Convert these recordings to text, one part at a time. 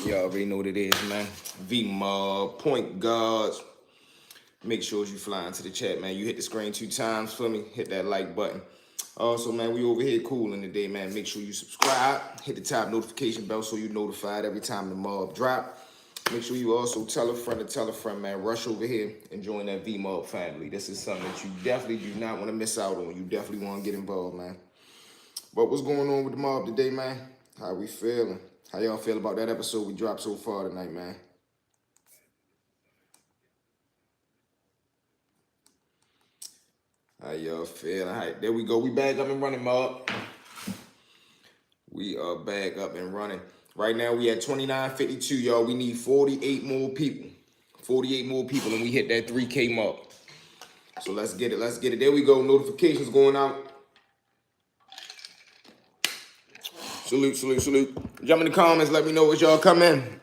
Y'all already know what it is, man. V-Mob, point guards. Make sure as you fly into the chat, man. You hit the screen 2 times for me. Hit that like button. Also, man, we over here cooling today, man. Make sure you subscribe. Hit the top notification bell so you're notified every time the mob drop. Make sure you also tell a friend, man. Rush over here and join that V-Mob family. This is something that you definitely do not want to miss out on. You definitely want to get involved, man. But what's going on with the mob today, man? How we feeling? How y'all feel about that episode we dropped so far tonight, man? How y'all feeling? All right, there we go. We back up and running, mob. We are back up and running. Right now, we at 29:52, y'all. We need 48 more people. 48 more people, and we hit that 3K mark. So let's get it. Let's get it. There we go. Notifications going out. Salute, salute, salute. Jump in the comments. Let me know what y'all come in.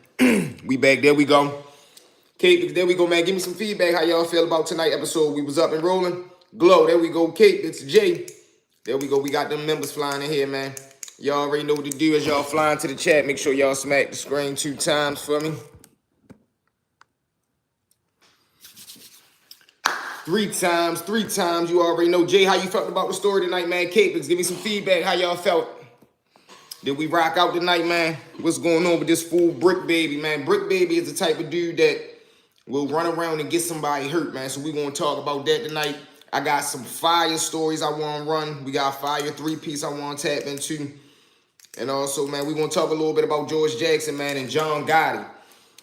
We back. There we go. Kate, there we go, man. Give me some feedback. How y'all feel about tonight's episode? We was up and rolling. Glow. There we go. Kate, it's Jay. There we go. We got them members flying in here, man. Y'all already know what to do as y'all flying to the chat. Make sure y'all smack the screen 2 times for me. 3 times, 3 times. You already know. Jay, how you felt about the story tonight, man? Kate, give me some feedback. How y'all felt? Did we rock out tonight, man? What's going on with this fool Brick Baby, man? Brick Baby is the type of dude that will run around and get somebody hurt, man. So we're going to talk about that tonight. I got some fire stories I want to run. We got fire 3-piece I want to tap into. And also, man, we're going to talk a little bit about George Jackson, man, and John Gotti.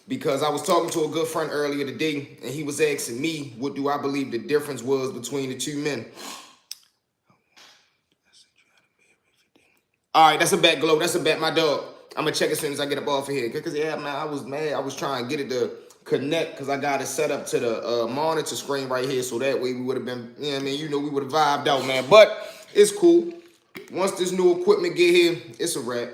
Because I was talking to a good friend earlier today, and he was asking me, what do I believe the difference was between the 2 men? All right, that's a bet, Glow. That's a bet, my dog. I'm going to check as soon as I get up off of here. Because, yeah, man, I was mad. I was trying to get it to connect because I got it set up to the monitor screen right here. So that way we would have been, you know what I mean? You know, we would have vibed out, man. But it's cool. Once this new equipment get here, it's a wrap.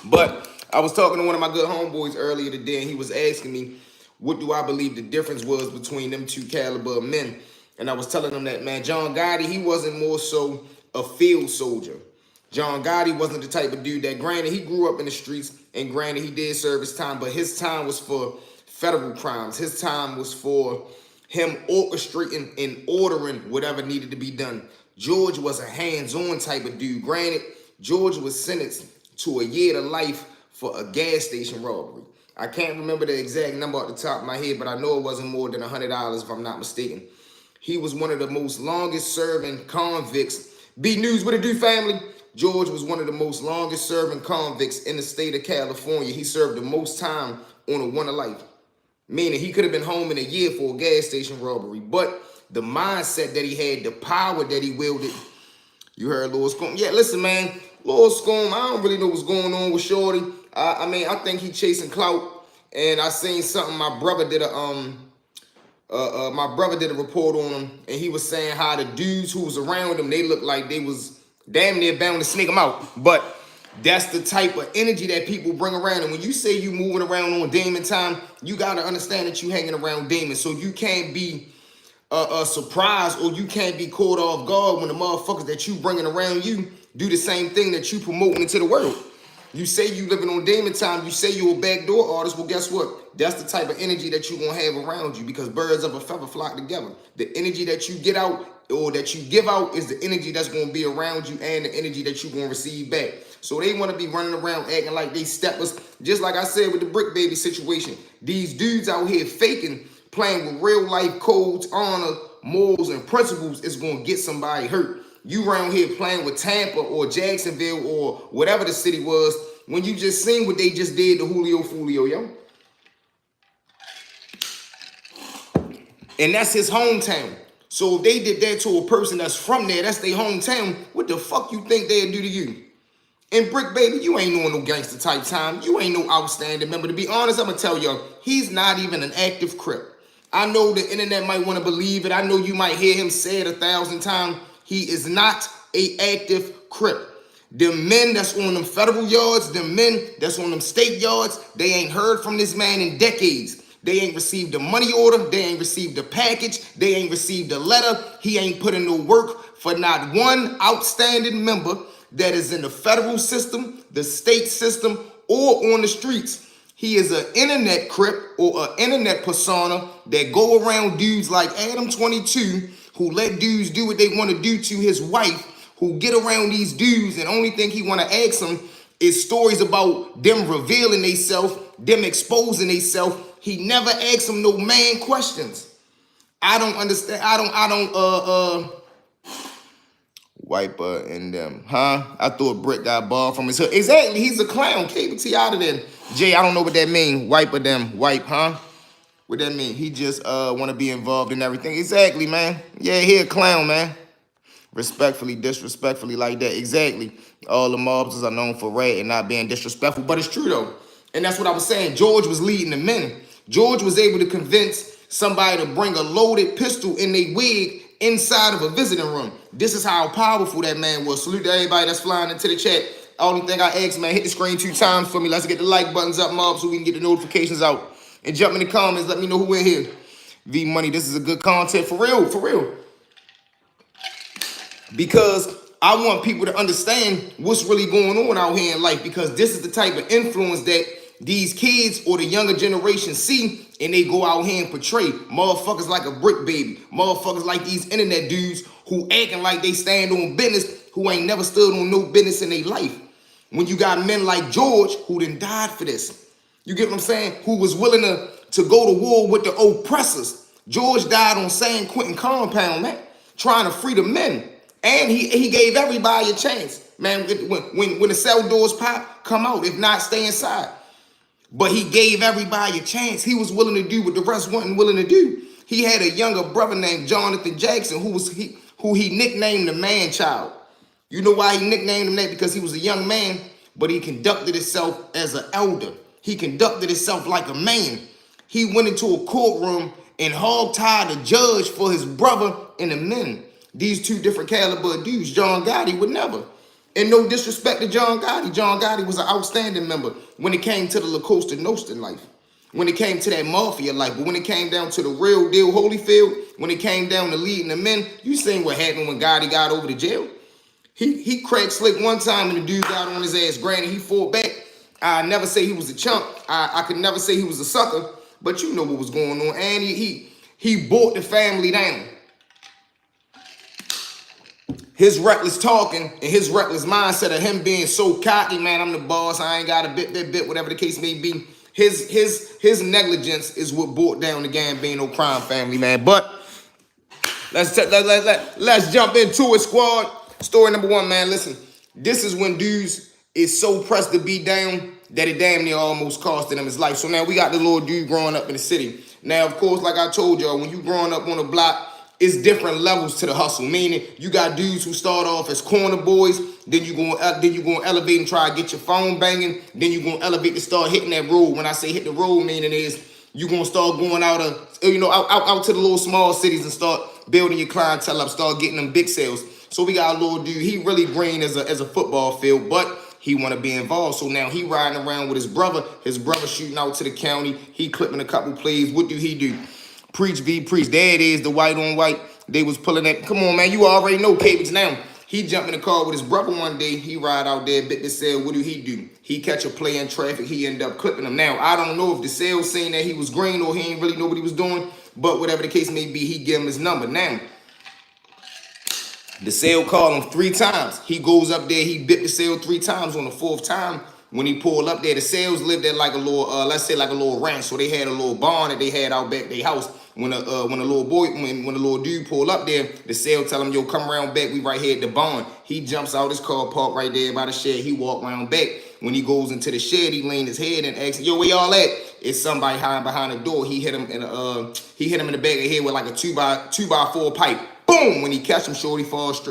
But I was talking to one of my good homeboys earlier today, and he was asking me, what do I believe the difference was between them 2 caliber of men? And I was telling him that, man, John Gotti, he wasn't more so a field soldier. John Gotti wasn't the type of dude that, granted, he grew up in the streets, and granted, he did serve his time, but his time was for federal crimes. His time was for him orchestrating and ordering whatever needed to be done. George was a hands-on type of dude. Granted, George was sentenced to a year to life for a gas station robbery. I can't remember the exact number off the top of my head, but I know it wasn't more than $100 if I'm not mistaken. He was one of the most longest serving convicts. B News, what it do, family? George was one of the most longest serving convicts in the state of California. He served the most time on a 1 to life, meaning he could have been home in a year for a gas station robbery. But the mindset that he had, the power that he wielded, you heard Lord Scone. Yeah, listen, man, Lord Scone, I don't really know what's going on with Shorty. I mean, I think he chasing clout, and I seen something. My brother did a report on him, and he was saying how the dudes who was around him, they looked like they was damn near bound to sneak him out. But that's the type of energy that people bring around. And when you say you moving around on demon time, you got to understand that you hanging around demons. So you can't be surprised, or you can't be caught off guard when the motherfuckers that you bringing around you do the same thing that you promoting into the world. You say you living on demon time, you say you a backdoor artist, well, guess what? That's the type of energy that you gonna have around you, because birds of a feather flock together. The energy that you get out or that you give out is the energy that's gonna be around you, and the energy that you gonna receive back. So they wanna be running around acting like they steppers, just like I said with the Brick Baby situation. These dudes out here faking, playing with real life codes, honor, morals, and principles is gonna get somebody hurt. You around here playing with Tampa or Jacksonville or whatever the city was, when you just seen what they just did to Julio Fulio, yo. And that's his hometown. So if they did that to a person that's from there, that's their hometown, what the fuck you think they'd do to you? And Brick Baby, you ain't on no gangster type time. You ain't no outstanding member. To be honest, I'm gonna tell y'all, he's not even an active Crip. I know the internet might want to believe it. I know you might hear him say it 1,000 times. He is not a active Crip. Them men that's on them federal yards, them men that's on them state yards, they ain't heard from this man in decades. They ain't received a money order. They ain't received a package. They ain't received a letter. He ain't put in no work for not one outstanding member that is in the federal system, the state system, or on the streets. He is an internet crip or an internet persona that go around dudes like Adam 22, who let dudes do what they want to do to his wife, who get around these dudes and only thing he want to ask them is stories about them revealing themselves, them exposing themselves. He never asks them no man questions. I don't understand. Wiper and them, huh? I threw a brick, got a ball from his hood. Exactly, he's a clown. KBT out of there. Jay, I don't know what that mean. Wiper them, wipe, huh? What that mean? He just want to be involved in everything. Exactly, man. Yeah, he a clown, man. Respectfully, disrespectfully, like that. Exactly. All the mobsters are known for rat and not being disrespectful, but it's true though. And that's what I was saying. George was leading the men. George was able to convince somebody to bring a loaded pistol in their wig inside of a visiting room. This is how powerful that man was. Salute to everybody that's flying into the chat. Only thing I ask, man, hit the screen 2 times for me. Let's get the like buttons up, mob, so we can get the notifications out. And jump in the comments. Let me know who in here. V Money, this is a good content. For real, for real. Because I want people to understand what's really going on out here in life, because this is the type of influence that these kids or the younger generation see, and they go out here and portray motherfuckers like a brick baby, motherfuckers like these internet dudes who acting like they stand on business, who ain't never stood on no business in their life. When you got men like George who done died for this, you get what I'm saying, who was willing to go to war with the oppressors. George died on San Quentin compound, man, trying to free the men. And he gave everybody a chance, man. When the cell doors pop, come out. If not, stay inside. But he gave everybody a chance. He was willing to do what the rest wasn't willing to do. He had a younger brother named Jonathan Jackson, who he nicknamed the man-child. You know why he nicknamed him that? Because he was a young man, but he conducted himself as an elder. He conducted himself like a man. He went into a courtroom and hog-tied a judge for his brother and the men. These 2 different caliber dudes. John Gotti would never. And no disrespect to John Gotti. John Gotti was an outstanding member when it came to the La Costa Nostra life, when it came to that mafia life. But when it came down to the real deal Holyfield, when it came down to leading the men, you seen what happened when Gotti got over to jail. He cracked slick one time and the dude got on his ass. Granted, he fought back. I never say he was a chump. I could never say he was a sucker. But you know what was going on. And he brought the family down. His reckless talking and his reckless mindset of him being so cocky, man, I'm the boss, I ain't got a bit, whatever the case may be. His negligence is what brought down the Gambino crime family, man. But let's jump into it, squad. Story number 1, man. Listen, this is when dudes is so pressed to be down that it damn near almost costed him his life. So now we got the little dude growing up in the city. Now, of course, like I told y'all, when you growing up on the block, it's different levels to the hustle. Meaning, you got dudes who start off as corner boys, then you gonna elevate and try to get your phone banging, then you gonna elevate to start hitting that road. When I say hit the road, meaning is you gonna start going out to the little small cities and start building your clientele up, start getting them big sales. So we got a little dude. He really green as a football field, but he want to be involved. So now he riding around with his brother. His brother shooting out to the county. He clipping a couple plays. What do he do? Preach, V, preach. There it is, the white on white. They was pulling that. Come on, man. You already know Cabbage now. He jumped in the car with his brother one day. He ride out there, bit the cell. What do? He catch a play in traffic. He end up clipping him. Now, I don't know if the cell saying that he was green or he ain't really know what he was doing. But whatever the case may be, he give him his number. Now, the cell called him 3 times. He goes up there. He bit the cell 3 times. On the 4th time, when he pulled up there, the cells lived there like a little, let's say like a little ranch. So they had a little barn that they had out back their house. When the little dude pulled up there, the cell tell him, yo, come around back. We right here at the barn. He jumps out his car, parked right there by the shed. He walk around back. When he goes into the shed, he lean his head and asks, yo, where y'all at? It's somebody hiding behind the door. He hit him in the back of the head with like a 2x4 pipe. Boom! When he catch him, shorty falls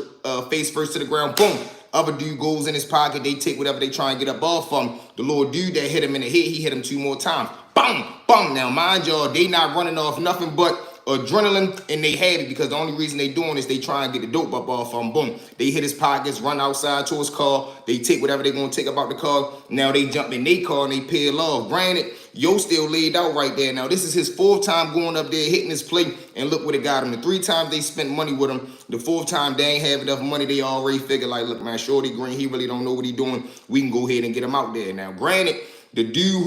face first to the ground. Boom! Other dude goes in his pocket. They take whatever they try and get up off him. The little dude that hit him in the head, he hit him 2 more times. Boom! Boom! Now, mind y'all, they not running off nothing but adrenaline, and they had it because the only reason they doing is they try and get the dope up off them. Boom. They hit his pockets, run outside to his car. They take whatever they're going to take about the car. Now they jump in their car and they peel off. Granted, Yo still laid out right there. Now, this is his 4th time going up there, hitting his plate, and look what it got him. The 3 times they spent money with him, the 4th time they ain't have enough money. They already figured, like, look, man, Shorty Green, he really don't know what he doing. We can go ahead and get him out there. Now, granted, the dude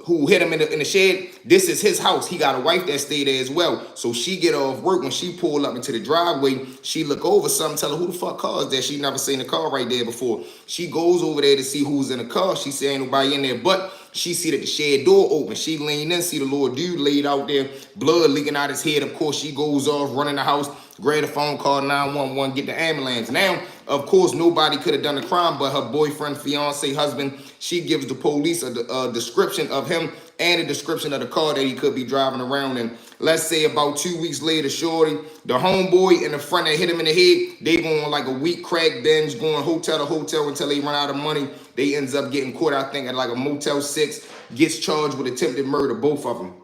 who hit him in the shed, this is his house. He got a wife that stayed there as well. So she get off work. When she pull up into the driveway, she look over something, tell her who the fuck car is that. She never seen a car right there before. She goes over there to see who's in the car. She say ain't nobody in there, but she see that the shed door open. She leaned in, see the little dude laid out there, blood leaking out his head. Of course, she goes off, running the house, grab a phone, call 911, get the ambulance. Now, of course, nobody could have done the crime but her boyfriend, fiance, husband. She gives the police a description of him and a description of the car that he could be driving around in. Let's say about 2 weeks later, Shorty, the homeboy and the friend that hit him in the head, they go on like a week crack binge, going hotel to hotel until they run out of money. They ends up getting caught, I think, at like a Motel 6, gets charged with attempted murder, both of them.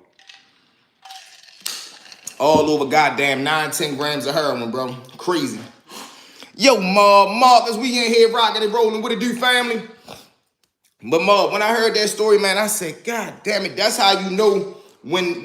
All over goddamn 9-10 grams of heroin, bro. Crazy. Yo, Marcus, we in here rocking and rolling. What it do, family? But when I heard that story, man, I said, God damn it, that's how you know when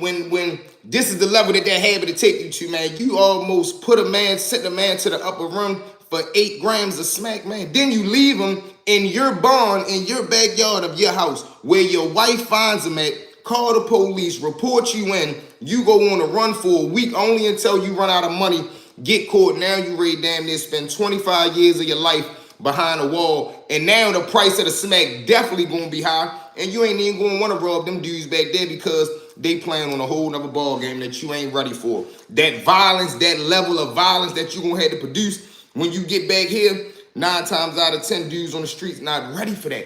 this is the level that habit to take you to, man. You almost sent a man to the upper room for 8 grams of smack, man. Then you leave him in your barn, in your backyard of your house, where your wife finds him at, call the police, report you in. You go on a run for a week only until you run out of money, get caught. Now you ready damn near spend 25 years of your life behind a wall. And now the price of the smack definitely gonna be high. And you ain't even gonna wanna rob them dudes back there because they playing on a whole nother ball game that you ain't ready for. That violence, that level of violence that you gonna have to produce when you get back here, 9 times out of 10 dudes on the streets not ready for that.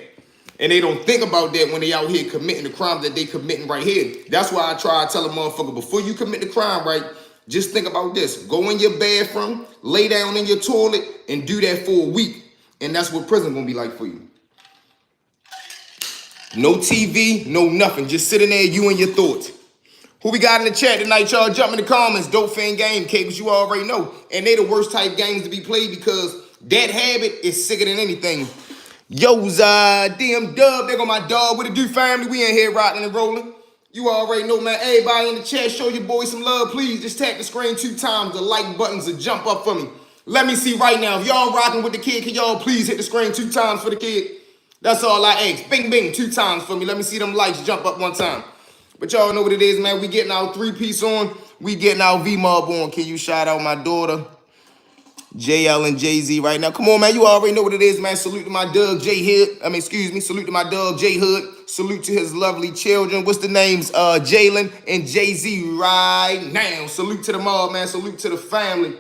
And they don't think about that when they out here committing the crimes that they committing right here. That's why I try to tell a motherfucker, before you commit the crime, right, just think about this. Go in your bathroom, lay down in your toilet, and do that for a week. And that's what prison gonna be like for you. No TV, no nothing. Just sitting there, you and your thoughts. Who we got in the chat tonight, y'all? Jump in the comments. Dope fan game, because you already know. And they the worst type games to be played because that habit is sicker than anything. Yo's DM Dub, there go my dog. What it do, family? We in here rocking and rolling. You already know, man. Everybody in the chat, show your boy some love. Please just tap the screen 2 times. The like buttons will jump up for me. Let me see right now. If y'all rocking with the kid, can y'all please hit the screen 2 times for the kid? That's all I ask. Bing, bing, 2 times for me. Let me see them likes jump up 1 time. But y'all know what it is, man. We getting our 3-piece on. We getting our V-Mob on. Can you shout out my daughter, JL and Jay-Z right now? Come on, man. You already know what it is, man. Salute to my Doug J Hood. Salute to my Doug J Hood. Salute to his lovely children. What's the names? Jalen and Jay-Z right now. Salute to the mob, man. Salute to the family.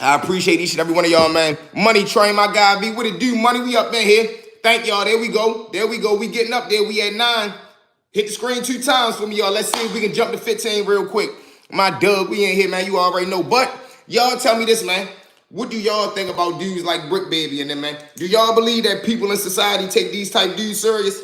I appreciate each and every one of y'all, man. Money Train, my guy B. What it do, money? We up in here. Thank y'all. There we go. There we go. We getting up there. We at 9. Hit the screen 2 times for me, y'all. Let's see if we can jump to 15 real quick. My Doug, we in here, man. You already know. But y'all tell me this, man. What do y'all think about dudes like Brick Baby and them, man? Do y'all believe that people in society take these type dudes serious?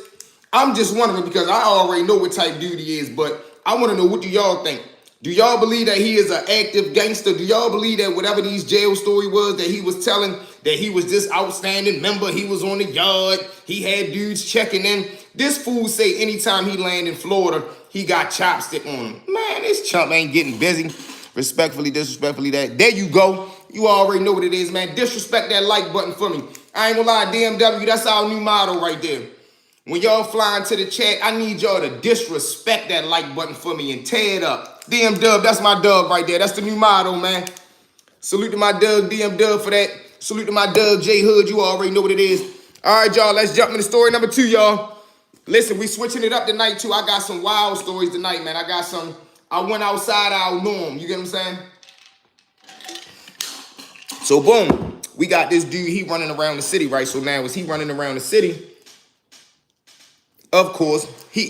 I'm just wondering because I already know what type dude he is, but I want to know, what do y'all think? Do y'all believe that he is an active gangster? Do y'all believe that whatever these jail story was that he was telling, that he was this outstanding member, he was on the yard, he had dudes checking in? This fool say anytime he land in Florida, he got chopstick on him. Man, this chump ain't getting busy. Respectfully, disrespectfully, that. There you go. You already know what it is, man. Disrespect that like button for me. I ain't gonna lie, DMW, that's our new motto right there. When y'all fly into the chat, I need y'all to disrespect that like button for me and tear it up. DM Dub, that's my Dub right there. That's the new motto, man. Salute to my Doug, DM Dub for that. Salute to my Doug, J Hood. You already know what it is. All right, y'all, let's jump into story number 2, y'all. Listen, we switching it up tonight, too. I got some wild stories tonight, man. I went outside our norm. You get what I'm saying? So, boom. We got this dude, he running around the city, right? So now, as he running around the city, of course,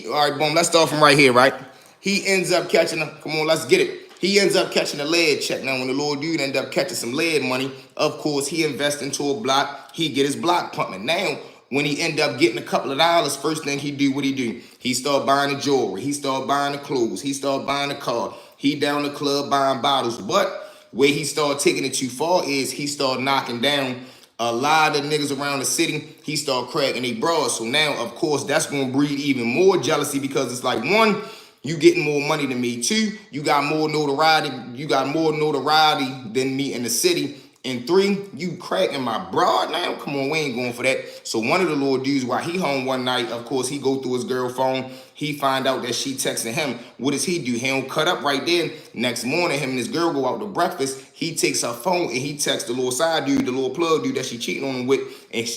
all right, boom, let's start from right here, right? He ends up catching come on, let's get it. He ends up catching a lead check. Now, when the little dude end up catching some lead money, of course, he invests into a block. He get his block pumping. Now, When he end up getting a couple of dollars, first thing he do, what he do? He start buying the jewelry. He start buying the clothes. He start buying the car. He down the club buying bottles. But where he start taking it too far is he start knocking down a lot of niggas around the city. He start cracking they bras. So now, of course, that's going to breed even more jealousy because it's like, one, you getting more money than me. Two, you got more notoriety. You got more notoriety than me in the city. And three, you cracking my broad now? Come on, we ain't going for that. So one of the little dudes, while he home one night, of course, he go through his girl phone. He find out that she texting him. What does he do? He don't cut up right there. Next morning, him and his girl go out to breakfast. He takes her phone and he texts the little side dude, the little plug dude that she cheating on him with. And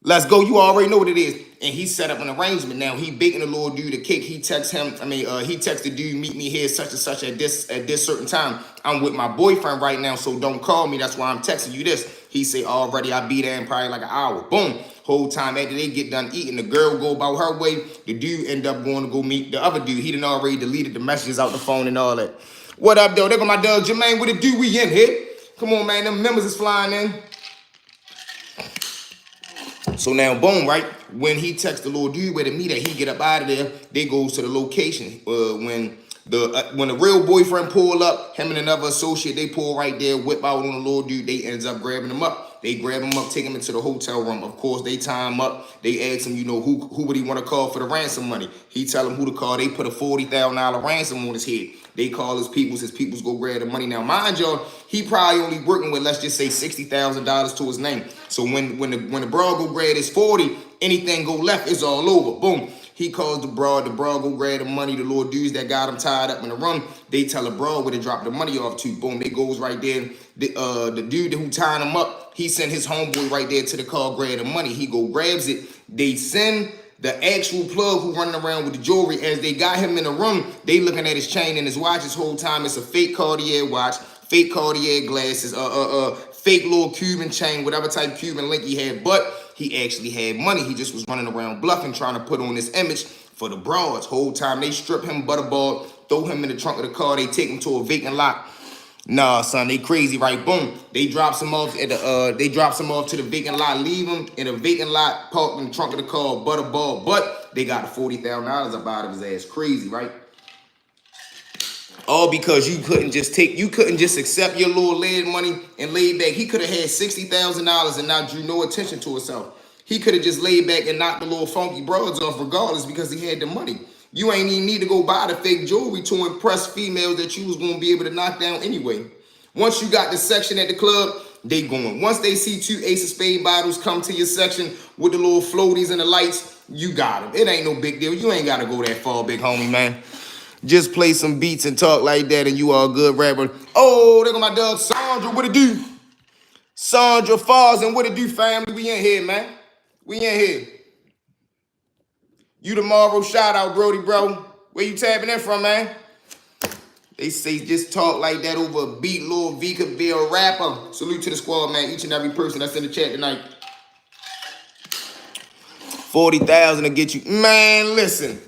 let's go. You already know what it is. And he set up an arrangement. Now he baking the little dude a cake. He texts him. He texts the dude, meet me here such and such at this certain time. I'm with my boyfriend right now, so don't call me. That's why I'm texting you this. He say, already I'll be there in probably like an hour. Boom. Whole time after they get done eating, the girl go about her way. The dude end up going to go meet the other dude. He done already deleted the messages out the phone and all that. What up, though? There go my dog Jermaine. What it do? We in here. Come on, man. Them members is flying in. So now, boom, right? When he texts the little dude where to meet at, he get up out of there. They goes to the location. When the real boyfriend pull up, him and another associate, they pull right there, whip out on the little dude. They ends up grabbing him up. They grab him up, take him into the hotel room. Of course, they tie him up. They ask him, you know, who would he want to call for the ransom money? He tell him who to call. They put a $40,000 ransom on his head. They call his peoples. His peoples go grab the money. Now, mind y'all, he probably only working with, let's just say, $60,000 to his name. So when the broad go grab his 40, anything go left, it's all over. Boom. He calls the broad go grab the money. The little dudes that got him tied up in the run, they tell the broad where to drop the money off to. Boom, they goes right there. The dude who tied him up, he sent his homeboy right there to the car, grab the money. He go grabs it. They send the actual plug who running around with the jewelry. As they got him in the room, they looking at his chain and his watch this whole time. It's a fake Cartier watch, fake Cartier glasses, fake little Cuban chain, whatever type Cuban link he had. But he actually had money. He just was running around bluffing, trying to put on this image for the broads. Whole time they strip him, butterball, throw him in the trunk of the car. They take him to a vacant lot. Nah, son, they crazy, right? Boom. They drops him off at they drops him off to the vacant lot, leave him in a vacant lot, parked in the trunk of the car, butterball. But they got $40,000 up out of his ass. Crazy, right? All because you couldn't just accept your little lead money and lay back. He could have had $60,000 and not drew no attention to himself. He could have just laid back and knocked the little funky broads off regardless because he had the money. You ain't even need to go buy the fake jewelry to impress females that you was going to be able to knock down anyway. Once you got the section at the club, they going. Once they see two Ace of Spade bottles come to your section with the little floaties and the lights, you got them. It ain't no big deal. You ain't got to go that far, big homie, man. Just play some beats and talk like that and you are a good rapper. Oh, there go my dog Sandra. What it do? Sandra Falls and what it do, family? We in here, man. We in here. You tomorrow, shout out, Brody, bro. Where you tapping in from, man? They say just talk like that over a beat. Lil V could be a rapper. Salute to the squad, man. Each and every person that's in the chat tonight. 40,000 to get you. Man, listen.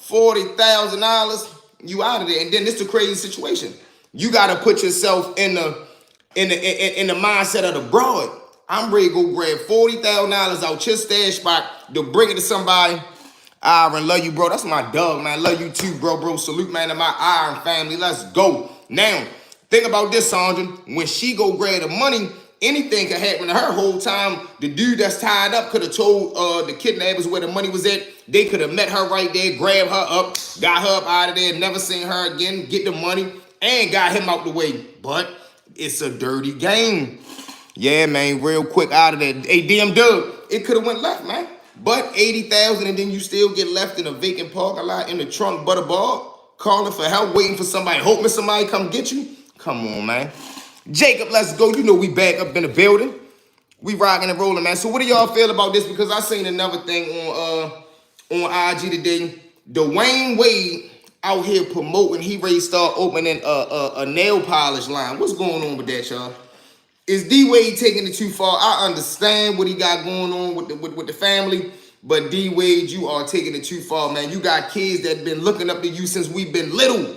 $40,000, you out of there. And then this is the crazy situation. You got to put yourself in the mindset of the broad. I'm ready to go grab $40,000 out your stash spot to bring it to somebody. Iron, love you, bro. That's my dog, man. Love you too, bro. Salute, man, to my Iron family. Let's go. Now, think about this, Sandra. When she go grab the money, anything could happen to her. Whole time, the dude that's tied up could have told the kidnappers where the money was at. They could have met her right there, grabbed her up, got her up out of there, never seen her again, get the money, and got him out the way. But it's a dirty game. Yeah, man, real quick out of there. Hey, DM Doug, it could have went left, man. But 80,000 and then you still get left in a vacant parking lot in the trunk, butterball, calling for help, waiting for somebody, hoping somebody come get you. Come on, man. Jacob, let's go. You know we back up in the building. We rocking and rolling, man. So what do y'all feel about this? Because I seen another thing on IG today. Dwayne Wade out here promoting. He ready to start opening a nail polish line. What's going on with that, y'all? Is D-Wade taking it too far? I understand what he got going on with the family, but D-Wade, you are taking it too far, man. You got kids that been looking up to you since we've been little.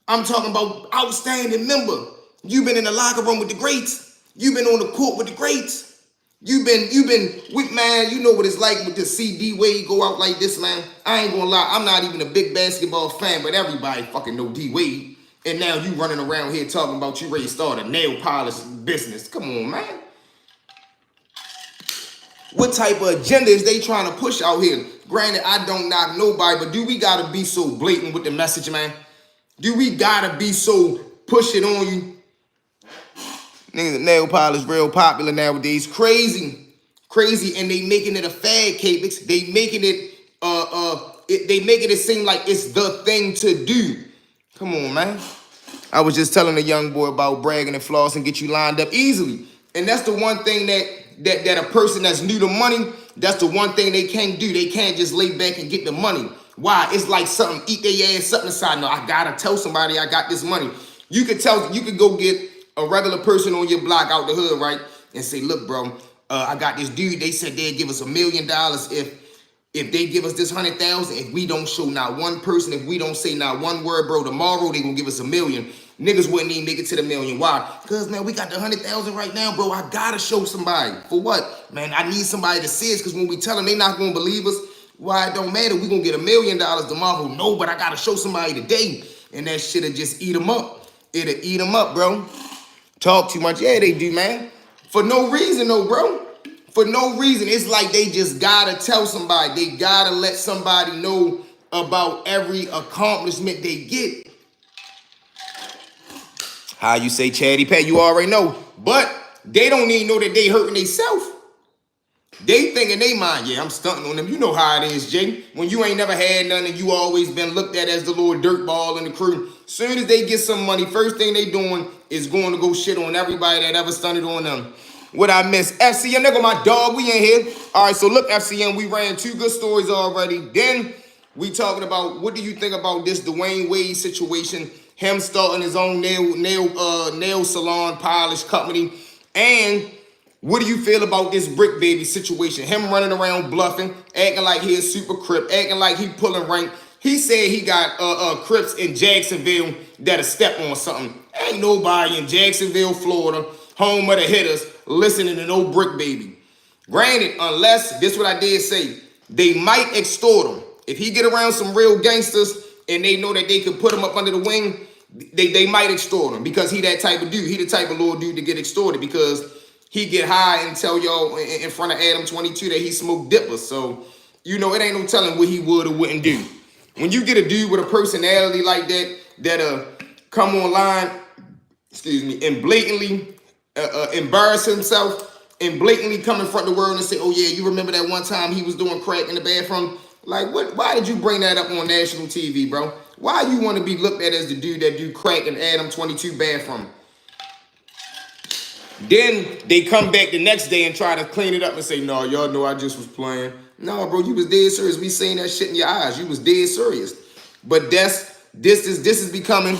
I'm talking about outstanding member. You've been in the locker room with the greats. You've been on the court with the greats. Man, you know what it's like with the CD Wade go out like this, man. I ain't gonna lie, I'm not even a big basketball fan, but everybody fucking know D Wade. And now you running around here talking about you ready to start a nail polish business. Come on, man. What type of agenda is they trying to push out here? Granted, I don't knock nobody, but do we gotta be so blatant with the message, man? Do we gotta be so push it on you? Niggas, nail polish real popular nowadays. Crazy, and they making it a fad, K-Bix. They making it seem like it's the thing to do. Come on, man. I was just telling a young boy about bragging and floss and get you lined up easily. And that's the one thing that a person that's new to money, that's the one thing they can't do. They can't just lay back and get the money. Why? It's like something, eat their ass something aside. No, I gotta tell somebody I got this money. You could go get a regular person on your block out the hood, right? And say, look, bro, I got this dude. They said they'd give us $1 million if they give us this 100,000. If we don't show not one person, if we don't say not one word, bro, tomorrow they gonna give us $1 million. Niggas wouldn't even make it to the $1 million. Why? Because, man, we got the 100,000 right now, bro. I gotta show somebody. For what? Man, I need somebody to see us, because when we tell them, they not gonna believe us. Why? It don't matter. We gonna get $1 million tomorrow. No, but I gotta show somebody today. And that shit'll just eat them up. It'll eat them up, bro. Talk too much. Yeah, they do, man. For no reason, though, bro. For no reason. It's like they just gotta tell somebody. They gotta let somebody know about every accomplishment they get. How you say chatty pat, you already know. But they don't even know that they hurting themselves. They think in their mind, yeah, I'm stunting on them. You know how it is, Jay. When you ain't never had none and you always been looked at as the little dirtball in the crew. Soon as they get some money, first thing they doing is going to go shit on everybody that ever stunted on them. What I miss? FCM, nigga, my dog, we in here. All right, so look, FCM, we ran 2 good stories already. Then we talking about, what do you think about this Dwayne Wade situation? Him starting his own nail salon polish company. And what do you feel about this Brick Baby situation? Him running around bluffing, acting like he a super crip, acting like he pulling rank. He said he got Crips in Jacksonville that'll step on something. Ain't nobody in Jacksonville, Florida, home of the hitters, listening to no Brick Baby. Granted, unless, this what I did say, they might extort him. If he get around some real gangsters and they know that they could put him up under the wing, they might extort him, because he that type of dude. He the type of little dude to get extorted, because he get high and tell y'all in front of Adam 22 that he smoked dippers. So, you know, it ain't no telling what he would or wouldn't do. When you get a dude with a personality like that, come online, and blatantly embarrass himself and blatantly come in front of the world and say, oh yeah, you remember that one time he was doing crack in the bathroom? Like, what? Why did you bring that up on national TV, bro? Why you want to be looked at as the dude that do crack in Adam 22 bathroom? Then they come back the next day and try to clean it up and say, no, y'all know I just was playing. No, bro, you was dead serious. We seen that shit in your eyes. You was dead serious. But this is becoming,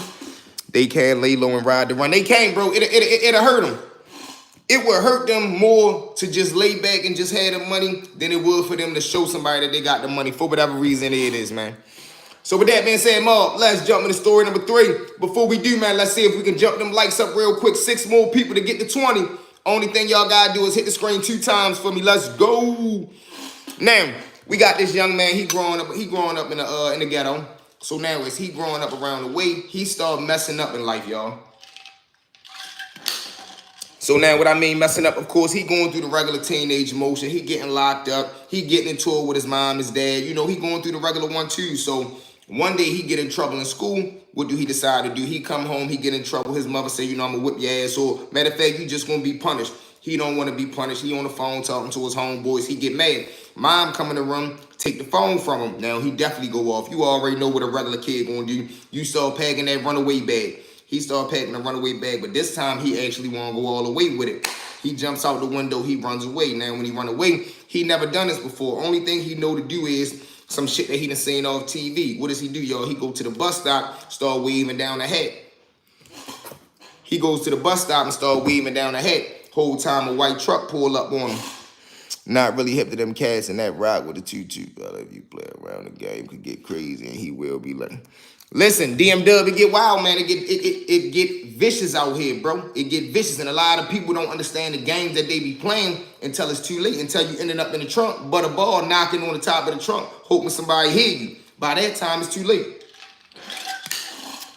they can't lay low and ride the run. They can't, bro. It'll hurt them. It would hurt them more to just lay back and just have the money than it would for them to show somebody that they got the money for whatever reason it is, man. So with that being said, Mark, let's jump into story number 3. Before we do, man, let's see if we can jump them likes up real quick. 6 more people to get to 20. Only thing y'all gotta do is hit the screen 2 times for me. Let's go. Now, we got this young man. He growing up in the ghetto. So now as he growing up around the way, he started messing up in life, y'all. So now what I mean messing up, of course, he going through the regular teenage motion. He getting locked up. He getting into it with his mom, his dad. You know, he going through the regular one too. So one day he get in trouble in school. What do he decide to do? He come home, he get in trouble. His mother say, you know, I'm gonna whip your ass. Or matter of fact, you just gonna be punished. He don't want to be punished. He on the phone talking to his homeboys. He get mad. Mom come in the room, take the phone from him. Now he definitely go off. You already know what a regular kid gonna do. You start packing that runaway bag. He started packing the runaway bag, but this time he actually want to go all the way with it. He jumps out the window, he runs away. Now, when he run away, he never done this before. Only thing he know to do is some shit that he done seen off TV. What does he do, y'all? He go to the bus stop, start waving down the hat. He goes to the bus stop and start waving down the hat. Whole time a white truck pull up on him. Not really hip to them cats and that rock with the tutu. But if you play around the game, could get crazy and he will be like, Listen, DMW, it get wild, man. It get vicious out here, bro. It get vicious, and a lot of people don't understand the games that they be playing until it's too late, until you ending up in the trunk, but a ball knocking on the top of the trunk, hoping somebody hear you. By that time, it's too late.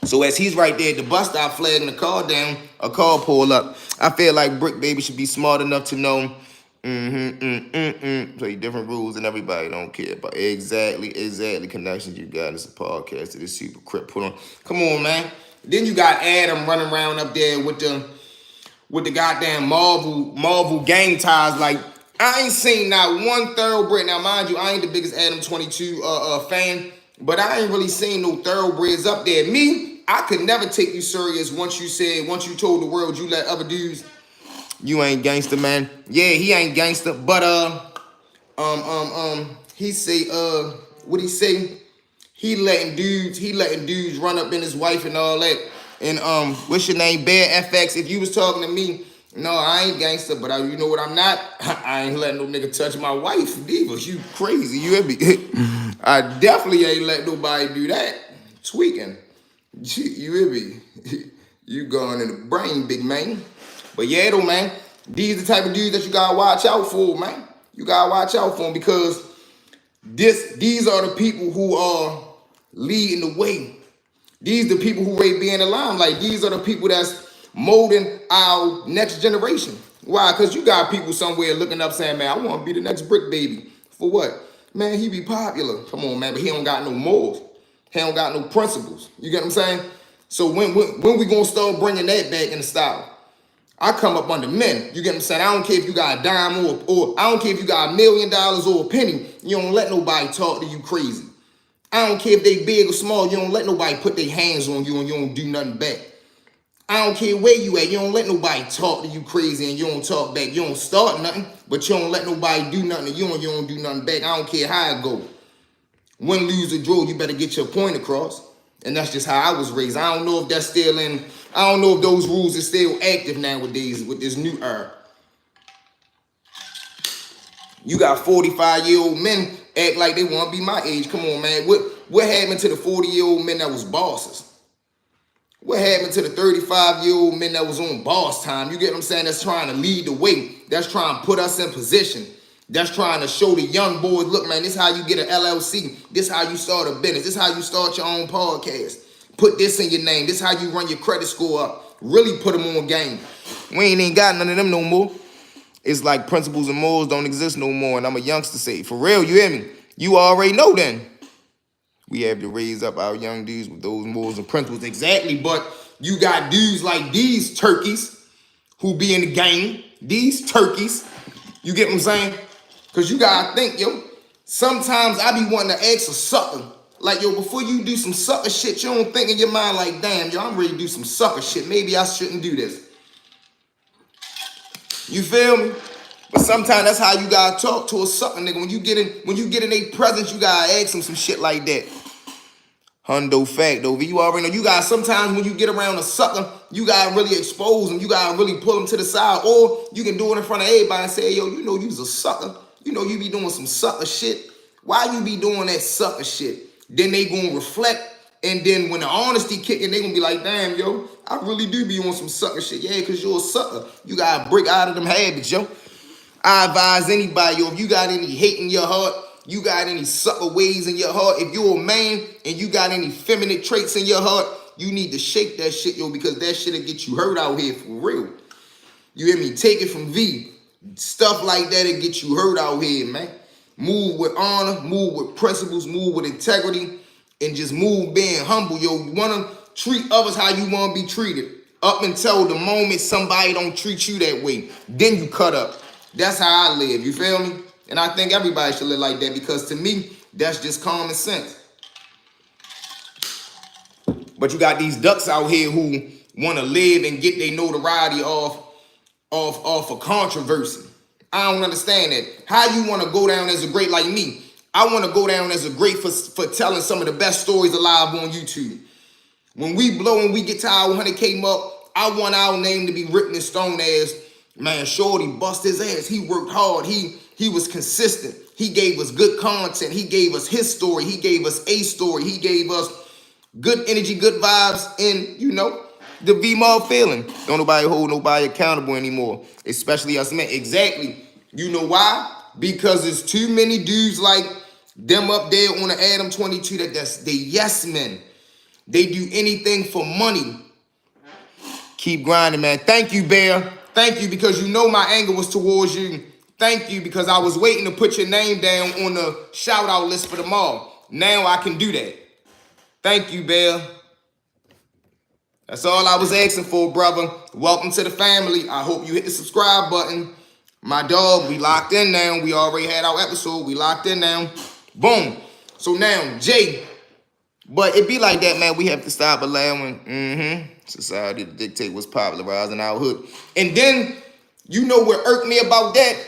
So as he's right there at the bus stop flagging the car down, a car pull up. I feel like Brick Baby should be smart enough to know play different rules and everybody don't care about exactly connections you got. It's a podcast to this super crip put on. Come on, man. Then you got Adam running around up there with the goddamn Marvel gang ties. Like, I ain't seen not one thoroughbred. Now, mind you, I ain't the biggest Adam 22 fan, but I ain't really seen no thoroughbreds up there. Me, I could never take you serious once you told the world you let other dudes. You ain't gangster, man. Yeah, he ain't gangster, but he say what he say? He letting dudes run up in his wife and all that. And what's your name? Bear FX. If you was talking to me, no, I ain't gangster, but you know what I'm not? I ain't letting no nigga touch my wife, Diva. You crazy, you hear me? I definitely ain't let nobody do that. Tweaking. You hear me? You going in the brain, big man. But yeah, though, man, these the type of dudes that you gotta watch out for, man. You gotta watch out for them because these are the people who are leading the way. These are the people who rate being the limelight. These are the people that's molding our next generation. Why? Because you got people somewhere looking up saying, man, I want to be the next Brick Baby. For what? Man, he be popular. Come on, man, but he don't got no morals. He don't got no principles. You get what I'm saying? So when we gonna start bringing that back in the style? I come up under men. You get what I'm saying? I don't care if you got a dime or I don't care if you got $1 million or a penny. You don't let nobody talk to you crazy. I don't care if they big or small. You don't let nobody put their hands on you and you don't do nothing back. I don't care where you at. You don't let nobody talk to you crazy and you don't talk back. You don't start nothing, but you don't let nobody do nothing to you and you don't do nothing back. I don't care how it go. Win, lose, or draw, you better get your point across. And that's just how I was raised. I don't know if that's still in, I don't know if those rules are still active nowadays with this new era. You got 45-year-old men act like they want to be my age. Come on, man. What happened to the 40-year-old men that was bosses? What happened to the 35-year-old men that was on boss time? You get what I'm saying? That's trying to lead the way. That's trying to put us in position. That's trying to show the young boys, look, man, this is how you get an LLC. This is how you start a business. This is how you start your own podcast. Put this in your name. This is how you run your credit score up. Really put them on game. We ain't got none of them no more. It's like principles and morals don't exist no more. And I'm a youngster say, for real, you hear me? You already know then. We have to raise up our young dudes with those morals and principles. Exactly, but you got dudes like these turkeys who be in the game. These turkeys. You get what I'm saying? Because you gotta think, yo, sometimes I be wanting to ask a sucker. Like, yo, before you do some sucker shit, you don't think in your mind like, damn, yo, I'm ready to do some sucker shit. Maybe I shouldn't do this. You feel me? But sometimes that's how you gotta talk to a sucker nigga. When you get in their presence, you gotta ask them some shit like that. Hundo fact, though. You already know. You gotta, sometimes when you get around a sucker, you gotta really expose them. You gotta really pull them to the side. Or you can do it in front of everybody and say, yo, you know you's a sucker. You know you be doing some sucker shit. Why you be doing that sucker shit? Then they gonna reflect. And then when the honesty kicking, they gonna be like, damn, yo, I really do be on some sucker shit. Yeah, because you're a sucker. You gotta break out of them habits, yo. I advise anybody, yo, if you got any hate in your heart, you got any sucker ways in your heart, if you're a man and you got any feminine traits in your heart, you need to shake that shit, yo, because that shit'll get you hurt out here for real. You hear me? Take it from V. Stuff like that'll get you hurt out here, man. Move with honor, move with principles, move with integrity, and just move being humble, yo. You wanna treat others how you wanna be treated. Up until the moment somebody don't treat you that way, then you cut up. That's how I live, you feel me? And I think everybody should live like that because to me, that's just common sense. But you got these ducks out here who want to live and get their notoriety off of controversy. I don't understand that. How you want to go down as a great like me? I want to go down as a great for telling some of the best stories alive on YouTube. When we blow and we get to our 100K mark, I want our name to be written in stone as, man, Shorty bust his ass. He worked hard. He was consistent. He gave us good content. He gave us his story. He gave us a story. He gave us Good energy, good vibes, and you know, the V-Mob feeling. Don't nobody hold nobody accountable anymore, especially us men. Exactly. You know why? Because there's too many dudes like them up there on the Adam 22 that's the yes men. They do anything for money. Keep grinding, man. Thank you, Bear. Thank you, because you know my anger was towards you. Thank you, because I was waiting to put your name down on the shout-out list for the mall. Now I can do that. Thank you, Bear. That's all I was asking for, brother. Welcome to the family. I hope you hit the subscribe button. My dog, we locked in now. We already had our episode. We locked in now. Boom. So now, Jay. But it be like that, man. We have to stop allowing society to dictate what's popularized in our hood. And then, you know what irked me about that?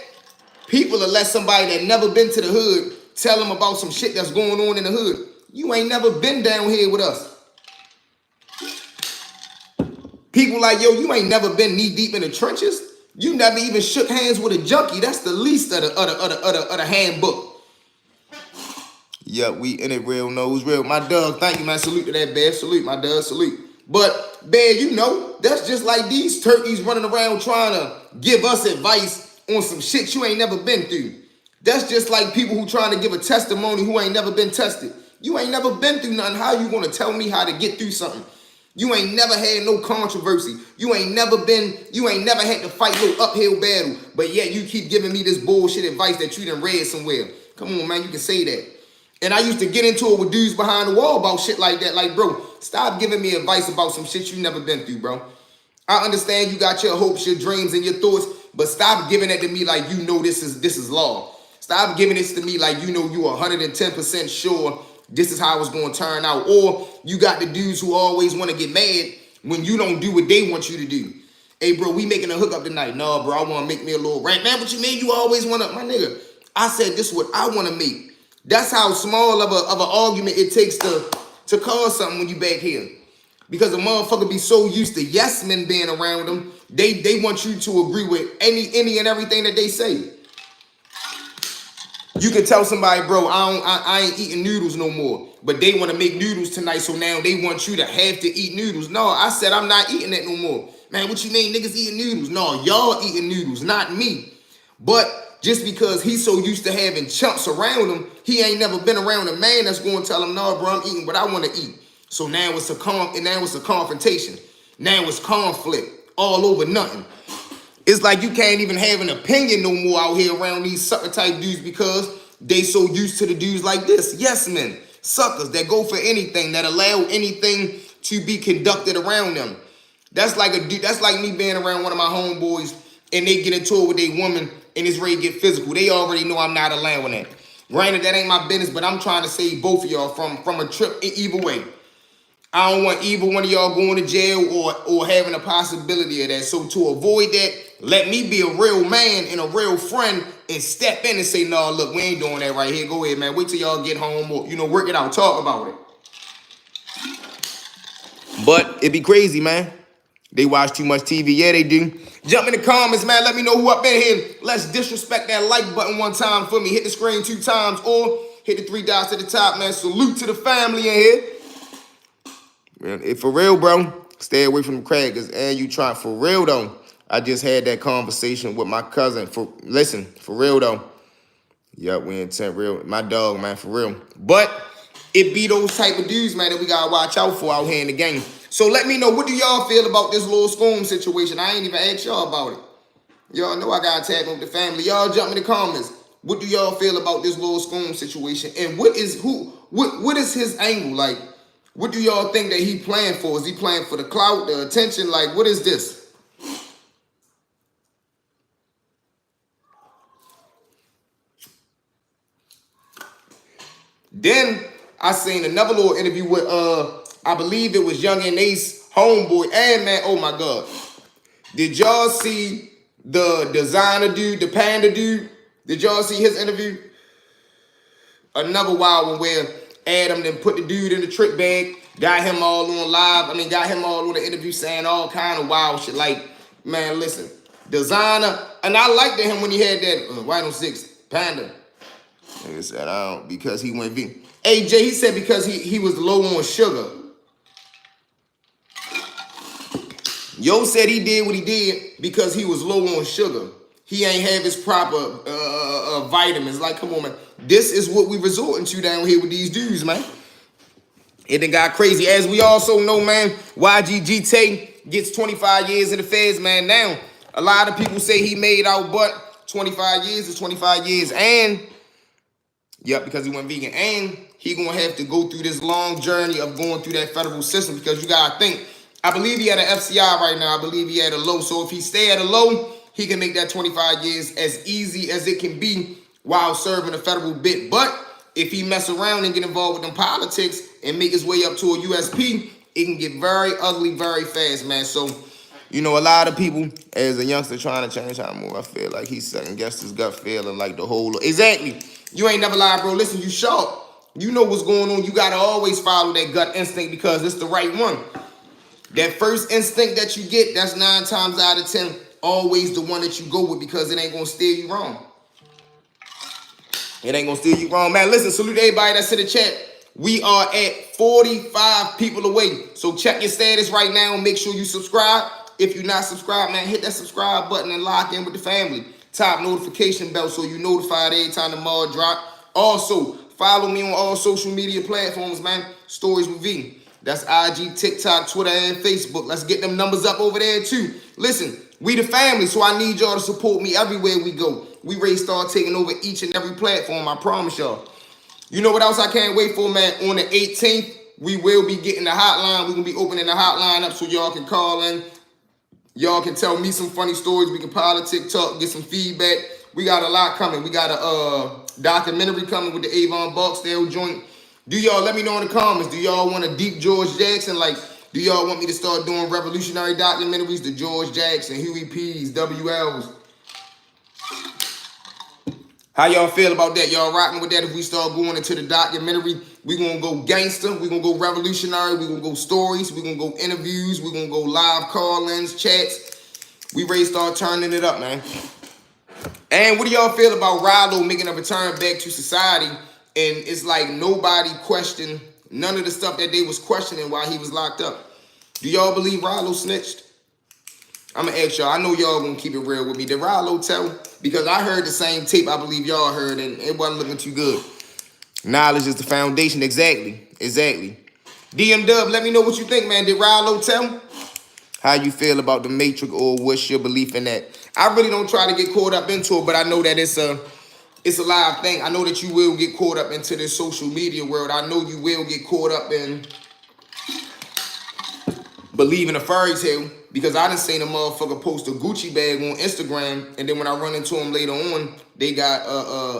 People will let somebody that never been to the hood tell them about some shit that's going on in the hood. You ain't never been down here with us. People like, yo, you ain't never been knee deep in the trenches. You never even shook hands with a junkie. That's the least of the handbook. Yeah, we in it, real knows real. My dog, thank you, man. Salute to that, Bear. Salute, my dog, salute. But, Bear, you know, that's just like these turkeys running around trying to give us advice on some shit you ain't never been through. That's just like people who trying to give a testimony who ain't never been tested. You ain't never been through nothing. How you gonna tell me how to get through something? You ain't never had no controversy. You ain't never had to fight no uphill battle. But yet you keep giving me this bullshit advice that you done read somewhere. Come on, man, you can say that. And I used to get into it with dudes behind the wall about shit like that. Like, bro, stop giving me advice about some shit you never been through, bro. I understand you got your hopes, your dreams, and your thoughts, but stop giving it to me like you know this is law. Stop giving this to me like you know you 110% sure this is how it's going to turn out. Or you got the dudes who always want to get mad when you don't do what they want you to do. Hey, bro, we making a hookup tonight. No, bro, I want to make me a little rant. Man, what you mean you always want to? My nigga, I said this is what I want to make. That's how small of an argument it takes to cause something when you back here. Because a motherfucker be so used to yes men being around them, they want you to agree with any and everything that they say. You can tell somebody, bro, I ain't eating noodles no more. But they want to make noodles tonight, so now they want you to have to eat noodles. No, I said I'm not eating that no more. Man, what you mean niggas eating noodles? No, y'all eating noodles, not me. But just because he's so used to having chumps around him, he ain't never been around a man that's going to tell him, no, bro, I'm eating what I want to eat. So now it's a confrontation. Now it's conflict all over nothing. It's like you can't even have an opinion no more out here around these sucker type dudes because they so used to the dudes like this. Yes men, suckers that go for anything, that allow anything to be conducted around them. That's like me being around one of my homeboys and they get into it with a woman and it's ready to get physical. They already know I'm not allowing that. Granted, that ain't my business, but I'm trying to save both of y'all from a trip either way. I don't want either one of y'all going to jail or having a possibility of that. So to avoid that, let me be a real man and a real friend and step in and say, no, look, we ain't doing that right here. Go ahead, man. Wait till y'all get home or, work it out. Talk about it. But it be crazy, man. They watch too much TV. Yeah, they do. Jump in the comments, man. Let me know who up in here. Let's disrespect that like button one time for me. Hit the screen 2 times or hit the 3 dots at the top, man. Salute to the family in here. If for real, bro, stay away from the crackers. And you try for real, though. I just had that conversation with my cousin. For real, though. Yup, we intent real. My dog, man, for real. But it be those type of dudes, man, that we got to watch out for out here in the game. So let me know, what do y'all feel about this little Scoom situation? I ain't even asked y'all about it. Y'all know I got to tag with the family. Y'all jump in the comments. What do y'all feel about this little Scoom situation? And what is his angle? Like, what do y'all think that he playing for? Is he playing for the clout, the attention? Like, what is this? Then I seen another little interview with I believe it was Young and Ace homeboy. And man, oh my God. Did y'all see the designer dude, the panda dude? Did y'all see his interview? Another wild one where Adam then put the dude in the trick bag, got him all on live. Got him all on the interview saying all kind of wild shit. Like, man, listen, designer, and I liked him when he had that White on 6 panda. He said, because he went vegan. AJ, he said because he was low on sugar. Yo said he did what he did because he was low on sugar. He ain't have his proper vitamins. Like, come on, man. This is what we resorting to down here with these dudes, man. It done got crazy. As we also know, man, YG Tay gets 25 years in the feds, man. Now, a lot of people say he made out, but 25 years is 25 years. And, yep, because he went vegan. And he gonna have to go through this long journey of going through that federal system, because you gotta think, I believe he had an FCI right now. I believe he had a low. So if he stay at a low, he can make that 25 years as easy as it can be while serving a federal bit. But if he mess around and get involved with them politics and make his way up to a USP, it can get very ugly very fast, man. So, you know, a lot of people, as a youngster trying to change how I move, I feel like he's second-guessed his gut feeling like the whole... Exactly. You ain't never lied, bro. Listen, you sharp. You know what's going on. You got to always follow that gut instinct because it's the right one. That first instinct that you get, that's 9 times out of 10 always the one that you go with, because it ain't going to steer you wrong. It ain't going to steer you wrong. Man, listen, salute everybody that's in the chat. We are at 45 people away. So check your status right now and make sure you subscribe. If you're not subscribed, man, hit that subscribe button and lock in with the family. Top notification bell so you're notified every time the mod drop. Also, follow me on all social media platforms, man. Stories with V. That's IG, TikTok, Twitter, and Facebook. Let's get them numbers up over there, too. Listen, we the family, so I need y'all to support me everywhere we go. We ready to start taking over each and every platform, I promise y'all. You know what else I can't wait for, man? On the 18th, we will be getting the hotline. We're going to be opening the hotline up so y'all can call in. Y'all can tell me some funny stories. We can politic talk, get some feedback. We got a lot coming. We got a documentary coming with the Avon Barksdale joint. Do y'all let me know in the comments? Do y'all want a deep George Jackson? Like, do y'all want me to start doing revolutionary documentaries? The George Jackson, Huey P's, WL's. How y'all feel about that? Y'all rocking with that? If we start going into the documentary, we gonna go gangster, we gonna go revolutionary, we gonna go stories, we gonna go interviews, we gonna go live call-ins, chats. We ready to start turning it up, man. And what do y'all feel about Rallo making a return back to society? And it's like nobody questioned none of the stuff that they was questioning while he was locked up. Do y'all believe Rallo snitched? I'm going to ask y'all. I know y'all going to keep it real with me. Did Rallo tell? Because I heard the same tape I believe y'all heard, and it wasn't looking too good. Knowledge is the foundation. Exactly. Exactly. DM Dub, let me know what you think, man. Did Rallo tell? How you feel about the Matrix, or what's your belief in that? I really don't try to get caught up into it, but I know that it's a live thing. I know that you will get caught up into this social media world. I know you will get caught up in believing a fairy tale, because I done seen a motherfucker post a Gucci bag on Instagram, and then when I run into them later on, they got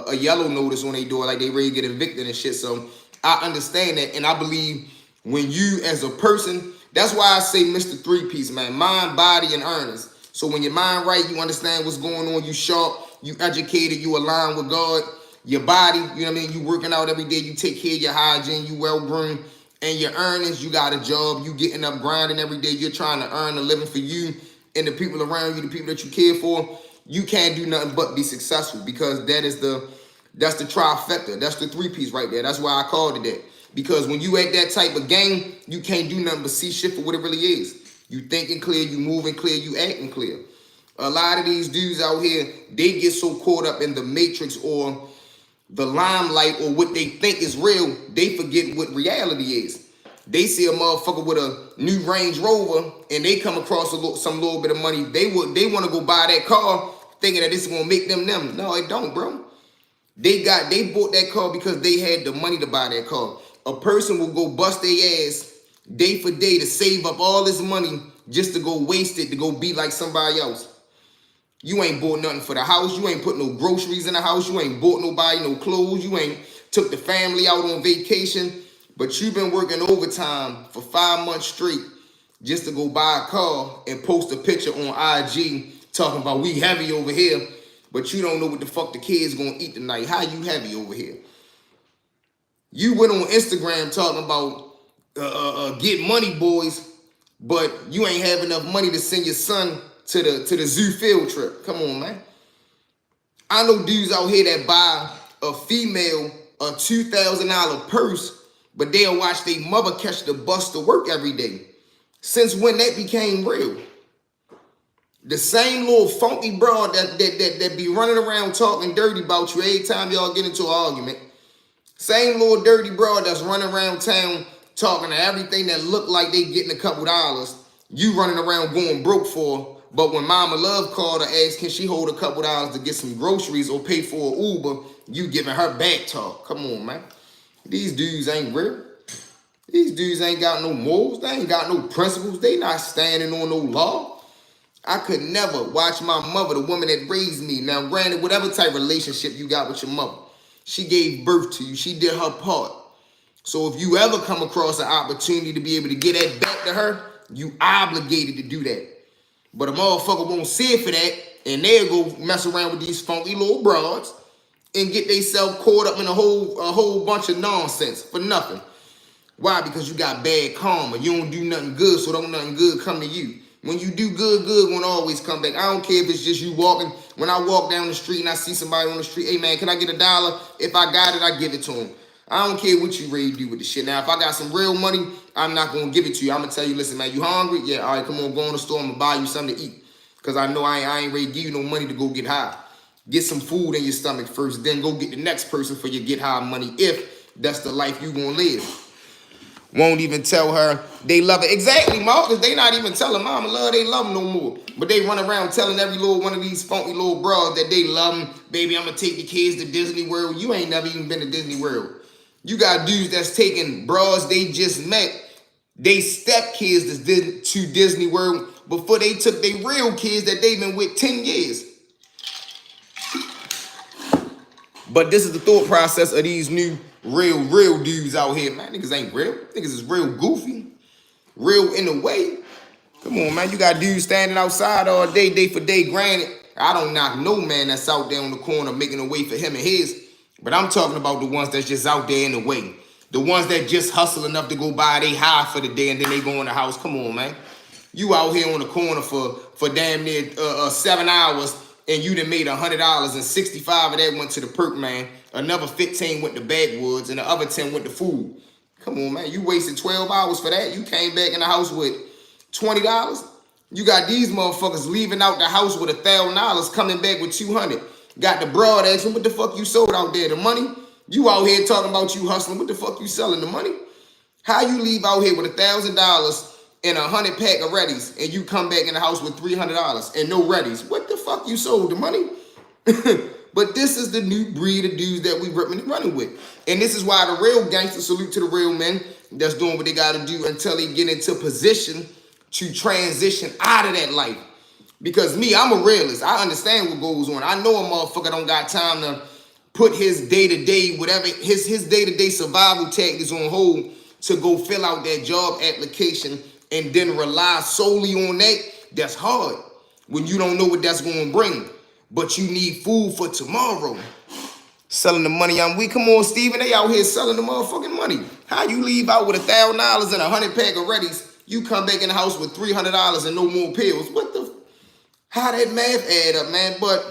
a yellow notice on their door, like they ready to get evicted and shit. So I understand that, and I believe when you as a person, that's why I say Mr. Three-Piece, man. Mind, body, and earnest. So when your mind right, you understand what's going on, you sharp, you educated, you align with God, your body, you know what I mean? You working out every day, you take care of your hygiene, you well-groomed, and your earnings, you got a job, you getting up grinding every day, you're trying to earn a living for you and the people around you, the people that you care for. You can't do nothing but be successful, because that's the trifecta. That's the three-piece right there. That's why I called it that. Because when you at that type of game, you can't do nothing but see shit for what it really is. You thinking clear, you moving clear, you acting clear. A lot of these dudes out here, they get so caught up in the matrix or the limelight or what they think is real, they forget what reality is. They see a motherfucker with a new Range Rover and they come across some little bit of money. They want to go buy that car thinking that this is gonna make them. No, it don't, bro. They bought that car because they had the money to buy that car. A person will go bust their ass day for day to save up all this money just to go waste it, to go be like somebody else. You ain't bought nothing for the house. You ain't put no groceries in the house. You ain't bought nobody no clothes. You ain't took the family out on vacation. But you've been working overtime for 5 months straight just to go buy a car and post a picture on IG talking about we heavy over here. But you don't know what the fuck the kids gonna eat tonight. How you heavy over here? You went on Instagram talking about get money, boys, but you ain't have enough money to send your son to the zoo field trip. Come on, man. I know dudes out here that buy a female a $2,000 purse, but they'll watch their mother catch the bus to work every day. Since when that became real? The same little funky broad that be running around talking dirty about you every time y'all get into an argument. Same little dirty broad that's running around town talking to everything that look like they getting a couple dollars. You running around going broke for. But when Mama Love called her, asked can she hold a couple dollars to get some groceries or pay for an Uber, you giving her back talk. Come on, man. These dudes ain't real. These dudes ain't got no morals. They ain't got no principles. They not standing on no law. I could never watch my mother, the woman that raised me. Now, granted, whatever type of relationship you got with your mother, she gave birth to you. She did her part. So if you ever come across an opportunity to be able to get that back to her, you obligated to do that. But a motherfucker won't see it for that, and they'll go mess around with these funky little broads and get themselves caught up in a whole bunch of nonsense for nothing. Why? Because you got bad karma. You don't do nothing good, so don't nothing good come to you. When you do good, good won't always come back. I don't care if it's just you walking. When I walk down the street and I see somebody on the street, hey man, can I get $1? If I got it, I give it to him. I don't care what you ready to do with the shit. Now, if I got some real money, I'm not going to give it to you. I'm going to tell you, listen, man, you hungry? Yeah, all right, come on, go in the store. I'm going to buy you something to eat. Because I know I ain't ready to give you no money to go get high. Get some food in your stomach first, then go get the next person for your get high money if that's the life you going to live. Won't even tell her they love it. Exactly, Marcus. They not even telling Mama Love they love them no more. But they run around telling every little one of these funky little bras that they love them. Baby, I'm going to take the kids to Disney World. You ain't never even been to Disney World. You got dudes that's taking bras they just met, they stepkids to Disney World before they took their real kids that they've been with 10 years. But this is the thought process of these new real dudes out here. Man, niggas ain't real. Niggas is real goofy. Real in the way. Come on, man. You got dudes standing outside all day for day. Granted, I don't knock no man that's out there on the corner making a way for him and his. But I'm talking about the ones that's just out there in the way. The ones that just hustle enough to go buy they high for the day and then they go in the house. Come on, man. You out here on the corner for damn near 7 hours and you done made $100 and 65 of that went to the perk man. Another 15 went to backwoods and the other 10 went to food. Come on, man. You wasted 12 hours for that. You came back in the house with $20. You got these motherfuckers leaving out the house with $1,000 coming back with $200. Got the broad asking, what the fuck you sold out there? The money? You out here talking about you hustling. What the fuck you selling? The money? How you leave out here with $1,000 and 100 pack of Reddies and you come back in the house with $300 and no Reddies? What the fuck you sold? The money? But this is the new breed of dudes that we ripping and running with. And this is why the real gangsters salute to the real men that's doing what they got to do until they get into position to transition out of that life. Because me, I'm a realist. I understand what goes on. I know a motherfucker don't got time to put his day-to-day, whatever, his day-to-day survival tactics on hold to go fill out that job application and then rely solely on that. That's hard when you don't know what that's going to bring. But you need food for tomorrow. Selling the money I'm weak. Come on, Steven. They out here selling the motherfucking money. How you leave out with $1,000 and 100 pack of Reddies, you come back in the house with $300 and no more pills? What the... How that math add up, man? But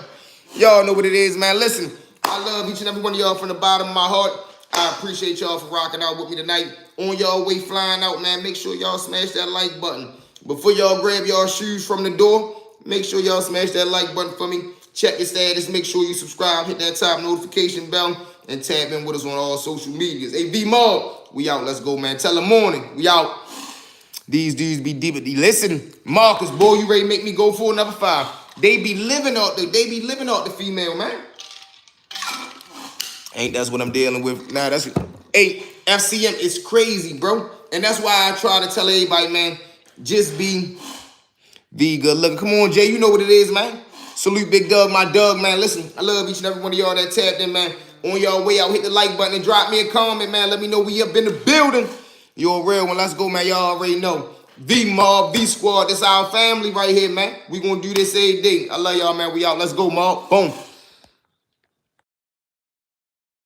y'all know what it is, man. Listen, I love each and every one of y'all from the bottom of my heart. I appreciate y'all for rocking out with me tonight. On y'all way flying out, man, make sure y'all smash that like button. Before y'all grab y'all shoes from the door, make sure y'all smash that like button for me. Check your status. Make sure you subscribe. Hit that top notification bell. And tap in with us on all social medias. Hey, V-Mob, we out. Let's go, man. Tell them morning. We out. These dudes be deep. Listen, Marcus, boy, you ready to make me go for another 5? They be living off the female, man. Ain't that's what I'm dealing with. Nah, that's it. Hey, FCM is crazy, bro. And that's why I try to tell everybody, man, just be good looking. Come on, Jay, you know what it is, man. Salute Big Doug, my Doug, man. Listen, I love each and every one of y'all that tapped in, man. On y'all way out, hit the like button and drop me a comment, man. Let me know we up in the building. You're a real one. Let's go, man. Y'all already know. V-Mob, V-Squad. This our family right here, man. We gonna do this every day. I love y'all, man. We out. Let's go, Mob. Boom.